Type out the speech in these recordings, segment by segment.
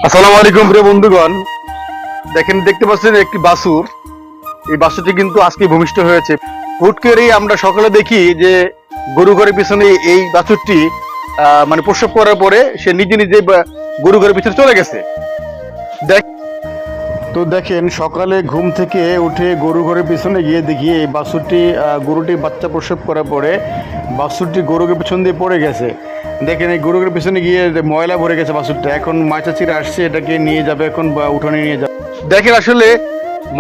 আসসালামু আলাইকুম প্রিয় বন্ধুগণ, দেখতে পাচ্ছেন একটি বাছুর। এই বাছুরটি কিন্তু আজকে ভূমিষ্ঠ হয়েছে। হুট করেই আমরা সকালে দেখি যে গরু ঘরের পিছনে এই বাছুরটি মানে প্রসব করার পরে সে নিজে নিজে গরু ঘরের পিছনে চলে গেছে। তো দেখেন, সকালে ঘুম থেকে উঠে গরু ঘরের পিছনে গিয়ে দেখি এই বাছুরটি গরুটি বাচ্চা প্রসব করার পরে বাছুরটি গরুর পিছন দিয়ে পড়ে গেছে। দেখেন, এই গরুর পিছনে গিয়ে ময়লা ভরে গেছে বাছুরটা। এখন মাচাচিরা আসছে, এটাকে নিয়ে যাবে, এখন উঠানে নিয়ে যাবে। দেখেন, আসলে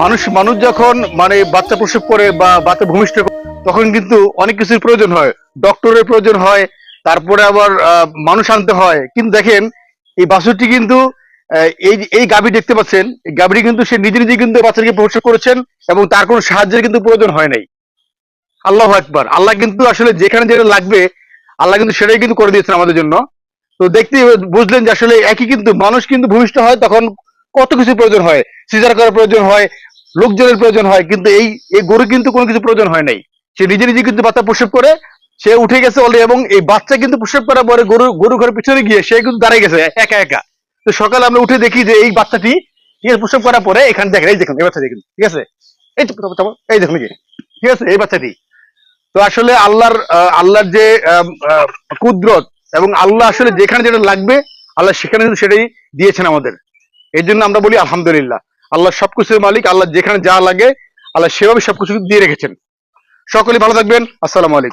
মানুষ যখন মানে বাচ্চা প্রসব করে বা বাচ্চা ভূমিষ্ঠ করে, তখন কিন্তু অনেক কিছুর প্রয়োজন হয়, ডক্টরের প্রয়োজন হয়, তারপরে আবার মানুষ আনতে হয়। কিন্তু দেখেন, এই বাছুরটি কিন্তু এই এই গাভী দেখতে পাচ্ছেন, এই গাভীটি কিন্তু সে নিজে নিজে কিন্তু বাচ্চাকে প্রসব করেছেন এবং তার কোনো সাহায্যের কিন্তু প্রয়োজন হয় নাই। আল্লাহু আকবার। আল্লাহ কিন্তু আসলে যেখানে যেটা লাগবে আল্লাহ কিন্তু সেটাই কিন্তু করে দিয়েছেন আমাদের জন্য। তো দেখতে বুঝলেন যে আসলে একই কিন্তু মানুষ কিন্তু ভূমিষ্ঠ হয় তখন কত কিছু প্রয়োজন হয়, সিজার করার প্রয়োজন হয়, লোকজনের প্রয়োজন হয়, কিন্তু এই এই গরু কিন্তু কোনো কিছু প্রয়োজন হয় নাই। সে নিজে নিজে কিন্তু বাচ্চা প্রসব করে সে উঠে গেছে অলরেডি, এবং এই বাচ্চা কিন্তু প্রসব করার পরে গরু ঘরের পিছনে গিয়ে সে কিন্তু দাঁড়িয়ে গেছে একা একা। তো সকালে আমরা উঠে দেখি যে এই বাচ্চাটি প্রসব করার পরে এখানে দেখেন, এই দেখুন এই বাচ্চা দেখুন, ঠিক আছে, এই তো এই দেখুন কি, ঠিক আছে, এই বাচ্চাটি। তো আসলে আল্লাহর যে কুদরত, এবং আল্লাহ আসলে যেখানে যেটা লাগবে আল্লাহ সেখানে কিন্তু সেটাই দিয়েছেন আমাদের। এই জন্য আমরা বলি আলহামদুলিল্লাহ। আল্লাহ সবকিছুর মালিক, আল্লাহ যেখানে যা লাগে আল্লাহ সেভাবে সবকিছু দিয়ে রেখেছেন। সকলেই ভালো থাকবেন। আসসালামু আলাইকুম।